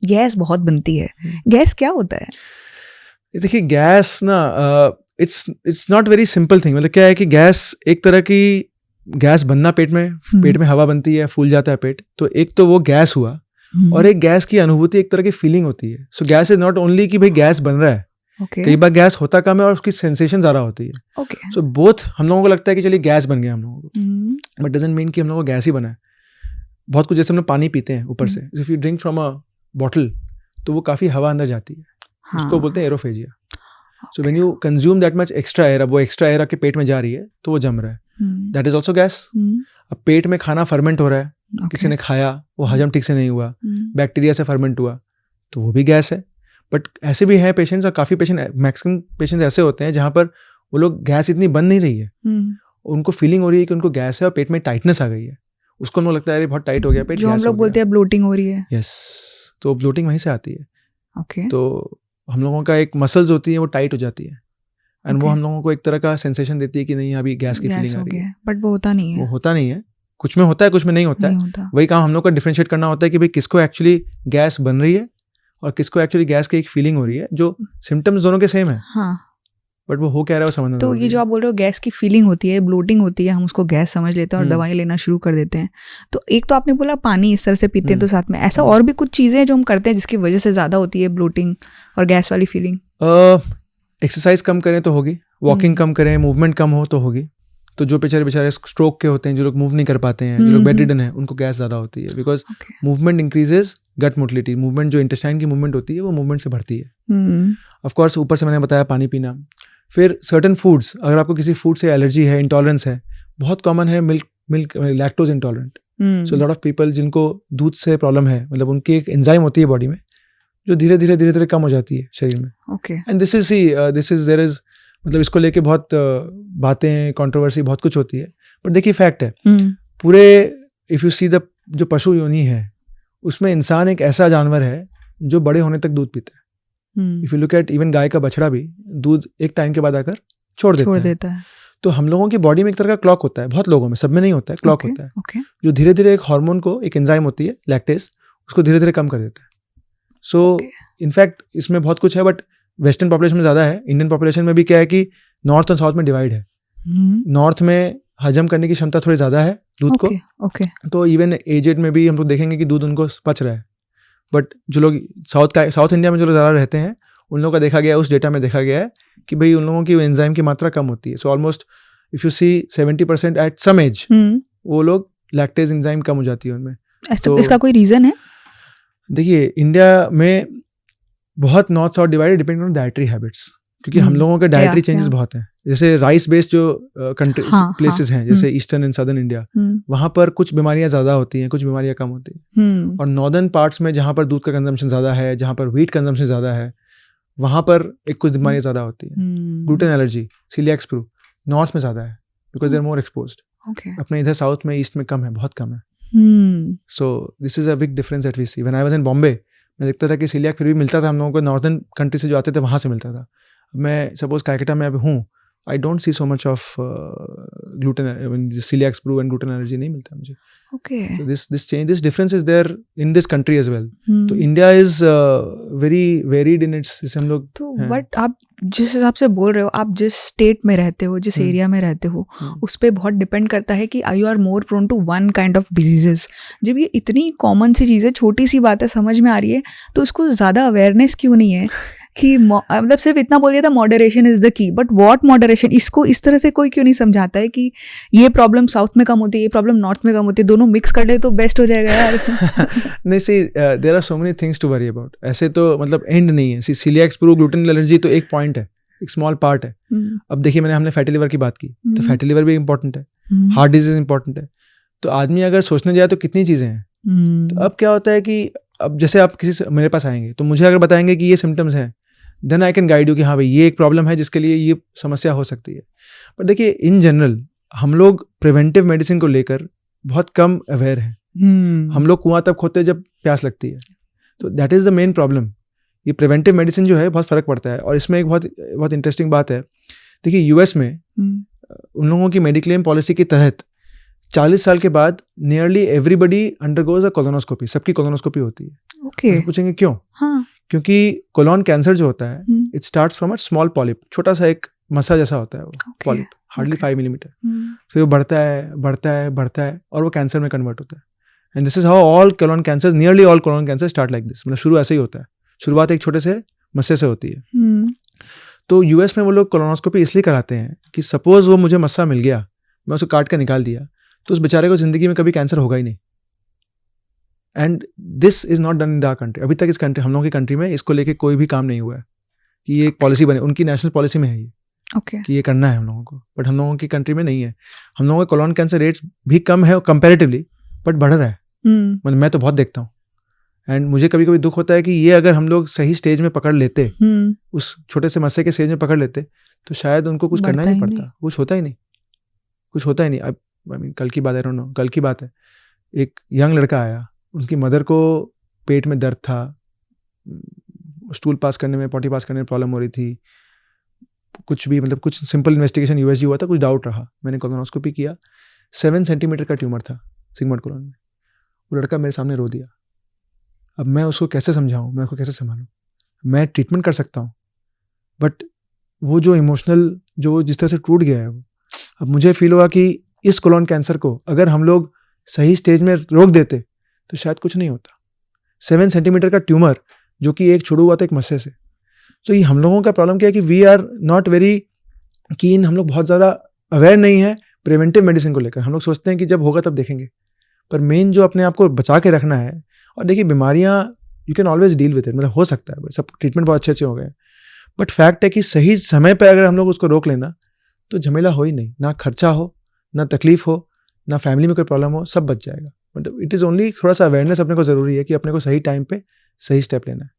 Gas बहुत बनती है, गैस क्या होता है? देखिए गैस ना it's not very simple thing. मतलब क्या है कि गैस एक तरह की गैस बनना पेट में हवा बनती है, फूल जाता है पेट, तो एक तो वो गैस हुआ. और एक गैस की अनुभूति, एक तरह की फीलिंग होती है. सो गैस इज नॉट ओनली कि भाई गैस बन रहा है. कई बार गैस होता कम है और उसकी सेंसेशन ज्यादा होती है. सो बोथ हम लोगों को लगता है कि चलिए गैस बन गया हम लोगों को, बट डजंट मीन कि हम लोगों को गैस ही बना है. बहुत कुछ, जैसे हम लोग पानी पीते हैं ऊपर से, if you drink from a bottle तो वो काफी हवा अंदर जाती है. उसको बोलते हैं aerophagia. So when you consume that much extra air, अब वो एक्स्ट्रा एयर आपके पेट में जा रही है तो वो जम रहा है. That is also gas. अब पेट में खाना फर्मेंट हो रहा है, किसी ने खाया, वो हजम ठीक से नहीं हुआ, बैक्टीरिया से फर्मेंट हुआ, तो वो भी गैस है. बट ऐसे भी हैं पेशेंट्स, और काफ़ी मैक्सिमम पेशेंट्स ऐसे होते हैं जहाँ पर वो लोग गैस इतनी बन नहीं रही है, उनको फीलिंग हो रही है कि उनको गैस है और पेट में टाइटनेस आ गई है. उसको उनको लगता है अरे बहुत टाइट हो गया पेट, जो हम लोग बोलते हैं ब्लोटिंग हो रही है. यस, तो ब्लोटिंग वहीं से आती है. ओके. तो हम लोगों का एक मसल्स होती है वो टाइट हो जाती है, एंड वो हम लोगों को एक तरह का सेंसेशन देती है कि नहीं अभी गैस की फीलिंग आ रही है. बट वो होता नहीं है. वो होता नहीं है. कुछ में होता है, कुछ में नहीं होता है. वही काम हम लोग का डिफरेंशिएट करना होता है कि भाई किसको एक्चुअली गैस बन रही है और किसको एक्चुअली गैस की एक फीलिंग हो रही है. जो सिम्टम्स दोनों के सेम है, हाँ, बट वो हो क्या रहा है वो समझना. तो ये जो आप बोल रहे हो गैस की फीलिंग होती है, ब्लोटिंग होती है, हम उसको गैस समझ लेते हैं और दवाई लेना शुरू कर देते हैं. तो एक तो आपने बोला पानी इस तरह से पीते हैं, तो साथ में ऐसा और भी कुछ चीजें हैं जो हम करते हैं जिसकी वजह से ज्यादा होती है ब्लोटिंग और गैस वाली फीलिंग? एक्सरसाइज कम करें तो होगी, वॉकिंग कम करें, मूवमेंट कम हो तो होगी. तो जो बेचारे स्ट्रोक के होते हैं, जो लोग मूव नहीं कर पाते हैं, जो लोग बेडरिडन है, उनको गैस ज़्यादा होती है. Because movement increases gut motility. Movement जो इंटेस्टाइन की मूवमेंट होती है वो मूवमेंट से बढ़ती है. ऑफ कोर्स ऊपर से मैंने बताया पानी पीना. फिर सर्टन फूड्स, अगर आपको किसी फूड से एलर्जी है, इंटॉलरेंस है, बहुत कॉमन है milk lactose intolerant. So lot of people जिनको दूध से प्रॉब्लम है, मतलब उनकी एक एंजाइम होती है बॉडी में जो धीरे धीरे कम हो जाती है शरीर में. And this is there is, मतलब इसको लेके बहुत बातें, कंट्रोवर्सी बहुत कुछ होती है. पर देखिए फैक्ट है पूरे, इफ यू सी द जो पशु योनि है उसमें इंसान एक ऐसा जानवर है जो बड़े होने तक दूध पीता है. If you look at even गाय का बछड़ा भी दूध एक टाइम के बाद आकर छोड़ देता है. तो हम लोगों की बॉडी में एक तरह का क्लॉक होता है, बहुत लोगों में, सब में नहीं होता है, क्लॉक होता है जो धीरे धीरे एक हार्मोन को, एक एंजाइम होती है लैक्टेज, उसको धीरे धीरे कम कर देता है. सो इनफैक्ट इसमें बहुत कुछ है, बट वेस्टर्न पॉपुलेशन में ज़्यादा है. इंडियन पॉपुलेशन में भी क्या है कि नॉर्थ और साउथ में डिवाइड है. नॉर्थ में हजम करने की क्षमता थोड़ी ज़्यादा है दूध को, तो इवन एजेड में भी हम लोग देखेंगे कि दूध उनको पच रहा है. बट जो लोग साउथ इंडिया में जो लोग ज़्यादा रहते हैं, उन लोगों का देखा गया है, उस डेटा में देखा गया है कि भाई उन लोगों की एंजाइम की मात्रा कम होती है. So almost if you see 70% at some age वो लोग लैक्टेज एंजाइम कम हो जाती है उनमें. तो इसका कोई रीज़न है? देखिए इंडिया में बहुत north south divided depend on dietary habits, क्योंकि हम लोगों के डाइटरी चेंजेस बहुत हैं. जैसे राइस बेस्ड जो कंट्री प्लेसेस हैं, जैसे ईस्टर्न एंड सदर्न इंडिया, वहाँ पर कुछ बीमारियां ज़्यादा होती हैं, कुछ बीमारियां कम होती हैं. और नॉर्दर्न पार्ट्स में जहाँ पर दूध का कंजम्पशन ज़्यादा है, जहाँ पर व्हीट कंजम्पशन ज़्यादा है, वहाँ पर एक कुछ बीमारियां ज़्यादा होती हैं. Gluten allergy, coeliac sprue north में ज़्यादा है because they are more exposed. अपने इधर साउथ में, ईस्ट में कम है, बहुत कम है. So this is a big difference that we see. When I was in Bombay, मैं देखता था कि सीलियाक फिर भी मिलता था हम लोगों को, नॉर्दर्न कंट्री से जो आते थे वहाँ से मिलता था. मैं सपोज कैलकाटा में अब हूँ, I don't see so much of gluten, coeliac sprue and gluten allergy नहीं मिलता मुझे. So this difference is there in this country as well. तो India is very varied in its. जैसे हम लोग, तो बट आप जिस हिसाब से बोल रहे हो, आप जिस स्टेट में रहते हो, जिस एरिया में रहते हो, उस पर बहुत डिपेंड करता है कि you are more prone to one kind of diseases. जब ये इतनी कॉमन सी चीज़ है, छोटी सी बात है, समझ में आ रही है, तो उसको ज़्यादा अवेयरनेस क्यों नहीं है कि मतलब सिर्फ इतना बोल दिया था moderation is the key, but what moderation? इसको इस तरह से कोई क्यों नहीं समझाता है कि ये प्रॉब्लम साउथ में कम होती है, ये प्रॉब्लम नॉर्थ में कम होती है, दोनों मिक्स कर ले तो बेस्ट हो जाएगा यार. नहीं, see there are so many things to worry about. ऐसे तो मतलब एंड नहीं है. See coeliac sprue, gluten allergy तो एक पॉइंट है, एक स्मॉल पार्ट है. अब देखिए हमने फैटी लिवर की बात की, तो फैटी लिवर भी इंपॉर्टेंट है, हार्ट डिजीज इंपॉर्टेंट है. तो आदमी अगर सोचने जाए तो कितनी चीज़ें हैं. तो अब क्या होता है कि अब जैसे आप किसी से मेरे पास आएंगे तो मुझे अगर बताएंगे कि ये सिम्टम्स हैं, then I can guide you कि हाँ भाई ये एक प्रॉब्लम है जिसके लिए ये समस्या हो सकती है. पर देखिए इन जनरल हम लोग प्रिवेंटिव मेडिसिन को लेकर बहुत कम अवेयर हैं. हम लोग कुआं तब खोदते जब प्यास लगती है. तो that is the main problem. ये प्रिवेंटिव मेडिसिन जो है बहुत फ़र्क पड़ता है. और इसमें एक बहुत इंटरेस्टिंग बात है. देखिए यूएस में उन लोगों की मेडिक्लेम पॉलिसी के तहत 40 साल के बाद नियरली एवरीबडी अंडरगोज अ कोलोनोस्कोपी. सबकी कोलोनोस्कोपी होती है. ओके, पूछेंगे क्यों? हाँ, क्योंकि कोलोन कैंसर जो होता है it starts from a small polyp, छोटा सा एक मसा जैसा होता है वो पॉलिप, हार्डली 5 मिलीमीटर। फिर वो बढ़ता है बढ़ता है बढ़ता है और वो कैंसर में कन्वर्ट होता है। And this is how all colon cancer, nearly all colon cancer start like this. मतलब शुरू ऐसे ही होता है, शुरुआत एक छोटे से मस्से से होती है। तो यूएस में वो लोग कोलोनोस्कोपी इसलिए कराते हैं कि सपोज वो मुझे मस्सा मिल गया, मैं उसको काट कर निकाल दिया, तो उस बेचारे को जिंदगी में कभी कैंसर होगा ही नहीं। And this is not done in the country. अभी तक इस कंट्री, हम लोगों की कंट्री में इसको लेके कोई भी काम नहीं हुआ है कि ये एक पॉलिसी बने। उनकी नेशनल पॉलिसी में है ये कि ये करना है हम लोगों को, बट हम लोगों की कंट्री में नहीं है। हम लोगों के कोलोन कैंसर रेट्स भी कम है कंपैरेटिवली, बट बढ़ रहा है। मतलब मैं तो बहुत देखता हूँ। एंड मुझे कभी कभी दुख होता है कि ये अगर हम लोग सही स्टेज में पकड़ लेते, उस छोटे से मस्से के स्टेज में पकड़ लेते, तो शायद उनको कुछ करना ही नहीं पड़ता, कुछ होता ही नहीं, कुछ होता ही नहीं। अब आई मीन कल की बात है, I don't know, कल की बात है, एक यंग लड़का आया, उसकी मदर को पेट में दर्द था, स्टूल पास करने में, पॉटी पास करने में प्रॉब्लम हो रही थी, कुछ भी मतलब कुछ सिंपल इन्वेस्टिगेशन यूएसजी हुआ था, कुछ डाउट रहा, मैंने कोलोनोस्कोपी किया, 7 सेंटीमीटर का ट्यूमर था सिगमोइड कोलोन में। वो लड़का मेरे सामने रो दिया। अब मैं उसको कैसे समझाऊं, मैं उसको कैसे संभालूं? मैं ट्रीटमेंट कर सकता हूं, बट वो जो इमोशनल, जो जिस तरह से टूट गया है वो, अब मुझे फील हुआ कि इस कोलोन कैंसर को अगर हम लोग सही स्टेज में रोक देते तो शायद कुछ नहीं होता। 7 सेंटीमीटर का ट्यूमर जो कि एक छुड़ा हुआ था एक मस्से से। तो ये हम लोगों का प्रॉब्लम क्या है कि we are not very keen, हम लोग बहुत ज़्यादा अवेयर नहीं है प्रिवेंटिव मेडिसिन को लेकर। हम लोग सोचते हैं कि जब होगा तब देखेंगे, पर मेन जो अपने आप को बचा के रखना है, और देखिए बीमारियां you can always deal with it, मतलब हो सकता है, सब ट्रीटमेंट बहुत अच्छे हो गए, बट फैक्ट है कि सही समय पर अगर हम लोग उसको रोक लेना तो झमेला हो ही नहीं, ना खर्चा हो, ना तकलीफ हो, ना फैमिली में कोई प्रॉब्लम हो, सब बच जाएगा। बट इट इज़ ओनली थोड़ा सा अवेयरनेस अपने को ज़रूरी है कि अपने को सही टाइम पे सही स्टेप लेना है।